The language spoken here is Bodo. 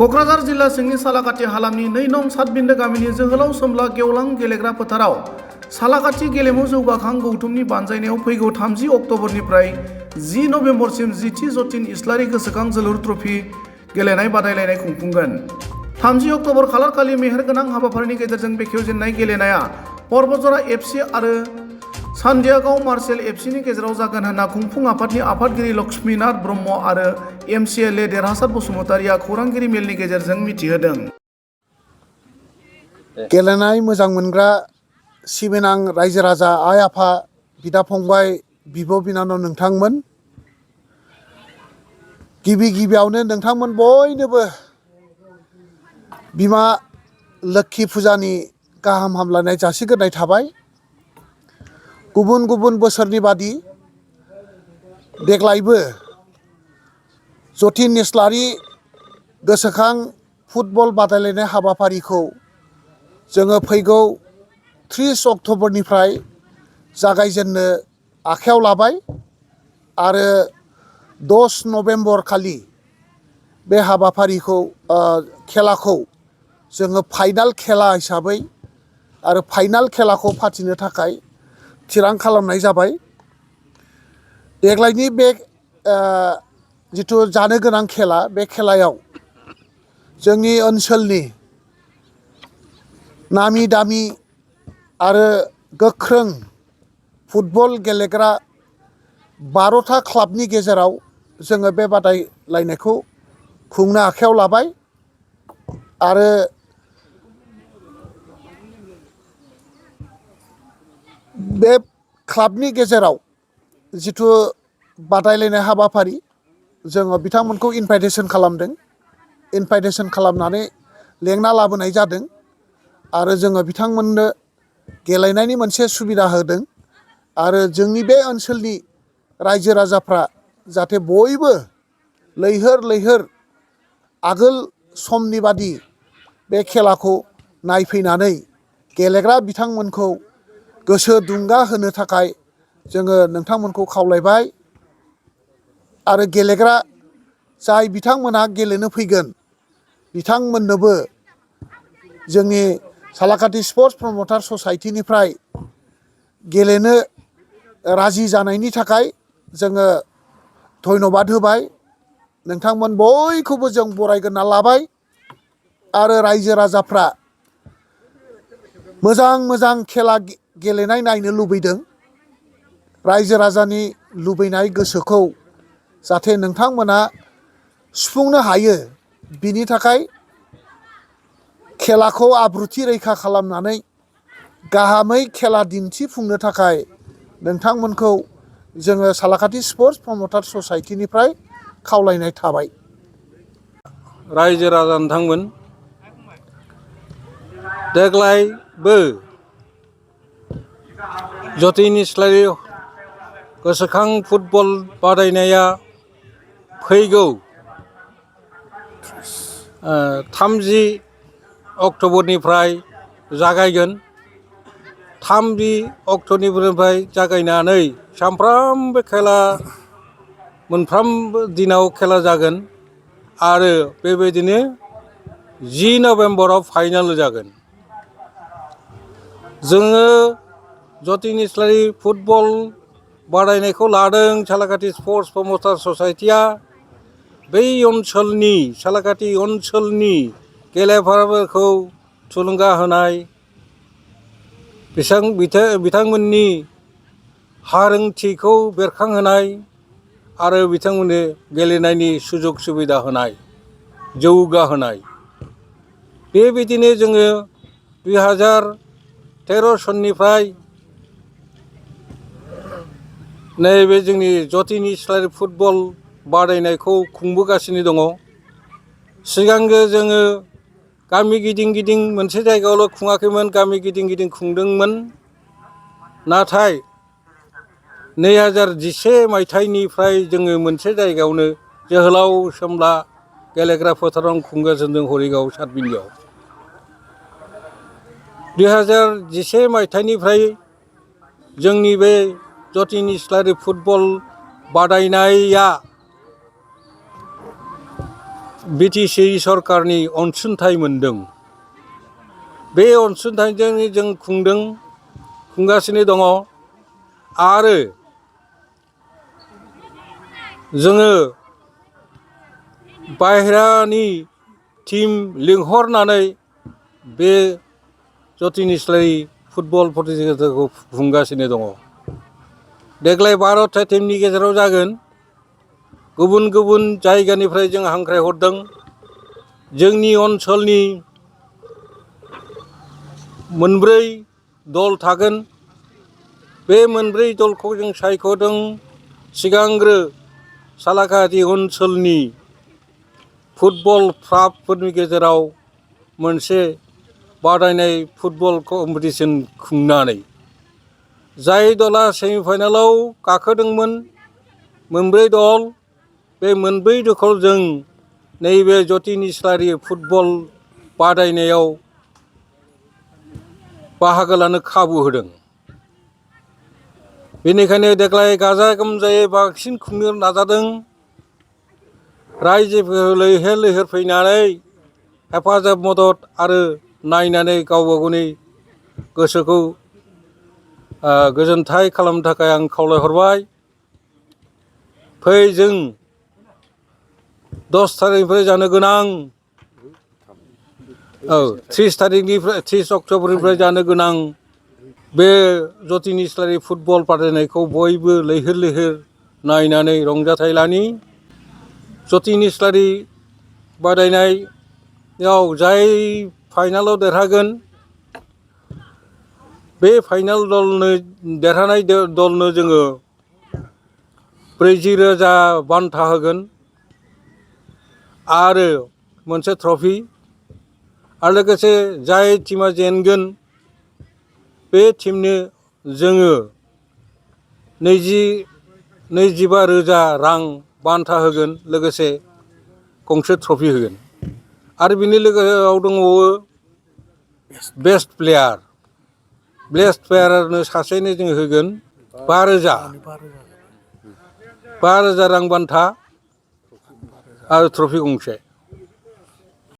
क'क्राझार जिल्ला सिंनि सालाकाथि हालामनि 2 नं सातबिन्दो गामिनि जोहोलाव सोमब्ला गेवलां गेलेग्रा फोथाराव सालाकाथि गेलेमु जौगाखां गौथुमनि बानजायनायाव फैगौ 30 अक्ट'बरनिफ्राय 10 नबेम्बरसिम 10थि जतिन इस्लारि गोसोखां जोलुर ट्रफी गेलेनाय बादायलायनाय खुंफुंगोन। 30 अक्ट'बर खालारखालि मेहेरगोनां हाबाफारिनि गेजेरजों बेखेवजेननाय गेलेनाया पर्बतजरा एफसि आरो सान्दियागाव मार्सेल एफसिनि गेजेराव जागोन होनना खुंफुं आफादनि आफादगिरि लक्ष्मीनाथ ब्रह्म आरो एमसिएलए देरहासार बसुमतारिया खौरांगिरि मेलनि गेजेरजों मिथिहोदों। गेलेनाय मोजां मोनग्रा सिबिनां रायजो राजा आइ आफा बिदा फंबाय बिब' बिनानाव नोंथांमोन, गिबियावनो नोंथांमोन बयनोबो बिमा लोक्षि फुजानि गाहाम हामलायनाय जासिग्रोनाय थाबाय। गुबुन गुबुन बोसोरनि बादि देग्लायबो जतिन इस्लारि गोसोखां फुटबल बादायलायनाय हाबाफारिखौ जोङो फैगौ 30 अक्ट'बरनिफ्राय जागायजेननो आखायाव लाबाय आरो 10 नबेम्बर खालि बे हाबाफारिखौ खेलाखौ जोङो फाइनाल खेला हिसाबै आरो फाइनाल खेलाखौ फाथिनो थाखाय थिरां खालामनाय जाबाय। देग्लायनि बे जिथु जानो गोनां खेला, बे खेलायाव जोंनि ओनसोलनि नामि दामि आरो गोख्रों फुटबल गेलेग्रा 12था क्लाबनि गेजेराव जोङो बे बादायलायनायखौ खुंनो आखायाव लाबाय आरो बे क्लाबनि गेजेराव जिथु बादायलायनाय हाबाफारि जोङो बिथांमोनखौ इनभाइटेसन खालामदों। इनभाइटेसन खालामनानै लेंना लाबोनाय जादों आरो जोङो बिथांमोननो गेलेनायनि मोनसे सुबिदा होदों आरो जोंनि बे ओनसोलनि रायजो राजाफ्रा जाहाथे बयबो लैहोर आगोल समनि बादि बे खेलाखौ नायफैनानै गेलेग्रा बिथांमोनखौ गोसो दुंगा होनो थाखाय जोङो नोंथांमोनखौ खावलायबाय आरो गेलेग्रा जाय बिथांमोनहा गेलेनो फैगोन बिथांमोननोबो जोंनि सालाकाथि स्पर्ट्स प्रमटार ससाइटिनिफ्राय गेलेनो राजि जानायनि थाखाय जोङो धन्यबाद होबाय। नोंथांमोन बयखौबो जों बरायग्रोना लाबाय आरो रायजो राजाफ्रा मोजां खेला गेलेनाय नायनो लुबैदों। रायजो राजानि लुबैनाय गोसोखौ जाहाथे नोंथांमोना सुफुंनो हायो, बिनि थाखाय खेलाखौ आब्रुथि रैखा खालामनानै गाहामै खेला दिन्थिफुंनो थाखाय नोंथांमोनखौ जोङो सालाकाथि स्पर्ट्स प्रमटार ससाइटिनिफ्राय खावलायनाय थाबाय। रायजो राजा नोंथांमोन, देग्लायबो जतिन इस्लारि गोसोखां फुटबल बादायनाया फैगौ 30 अक्ट'बरनिफ्राय जागायगोन। 30 अक्ट'निफ्राय जागायनानै सानफ्रामबो खेला, मोनफ्रामबो दिनाव खेला जागोन आरो बेबायदिनो 10 नबेम्बराव फाइनाल जागोन। जोङो जतिन इस्लारि फुटबल बादायनायखौ लादों सालाकाथि स्पर्ट्स प्रमटार ससाइटिया बै ओनसोलनि सालाकाथि ओनसोलनि गेलेग्राफोरखौ थुलुंगा होनाय, बिथांमोननि हारोंथिखौ बेरखांहोनाय आरो बिथांमोननो गेलेनायनि सुजुग सुबिदा होनाय, जौगाहोनाय। बेबायदिनो जोङो 2013 सननिफ्राय नैबे जोंनि जतिन इस्लारि फुटबल बादायनायखौ खुंबोगासिनो दङ। सिगांग्रो जोङो गामि गिदिं मोनसे जायगायावल' खुङाखैमोन, गामि गिदिं खुंदोंमोन। नाथाय 2011 मायथाइनिफ्राय जोङो मोनसे जायगायावनो जोहोलाव सोमब्ला गेलेग्रा फोथाराव खुंगासिनो दं, हरिगाव सातबिन्दोआव। 2011 मायथाइनिफ्राय जोंनि बे जतिन इस्लारि फुटबल बादायनाया बिटिसि सरकारनि अनसुंथाइ मोनदों। बे अनसुंथाइजों जों खुंगासिनो दङ आरो जोङो बाहेरानि टिम लिंहरनानै बे जतिनिस्लारि फुटबल प्रतियोगिताखौ खुंगासिनो दङ। देग्लाय 12था टिमनि गेजेराव जागोन। गुबुन गुबुन जायगानिफ्राय जों हांख्रायहरदों। जोंनि ओनसोलनि मोनब्रै दल थागोन। बे मोनब्रै दलखौ जों सायख'दों। सिगांग्रो सालाकाथि ओनसोलनि फुटबल क्लाबफोरनि गेजेराव मोनसे बादायनाय फुटबल कम्पिटिसन खुंनानै जाय दला सेमिफाइनालाव गाखोदोंमोन मोनब्रै दल, बे मोनब्रै दलखौ जों नैबे जतिनिस्लारि फुटबल बादायनायाव बाहागो लानो खाबु होदों। बेनिखायनो देग्लाय गाजा गोमजायै बांसिन खुंनो नाजादों। रायजोफोर लैहोर लैहोर फैनानै हेफाजाब मदद आरो नायनानै गावबा गावनि गोसोखौ गोजोनथाय खालामनो थाखाय आं खावलायहरबाय। फै जों 10 थारिखनिफ्राय जानो गोनां 30 अक्ट'बरनिफ्राय जानो गोनां बे जतिनिस्लारि फुटबल बादायनायखौ बयबो लैहोर लैहोर नायनानै रंजाथाय लानि। जतिनिस्लारि बादायनायाव जाय फाइनालाव देरहागोन बे फाइनाल देरहानाय दलनो जोङो 40,000 बान्था होगोन आरो मोनसे ट्रफि। आरो लोगोसे जाय टिमा जेनगोन बे टिमनो जोङो 25,000 रां बान्था होगोन, लोगोसे गंसे ट्रफि होगोन। आरो बिनि लोगोआव दंबावो बेस्ट प्लेयारनो सासेनो जोङो होगोन 5,000 रां बान्था आरो ट्रफि गंसे।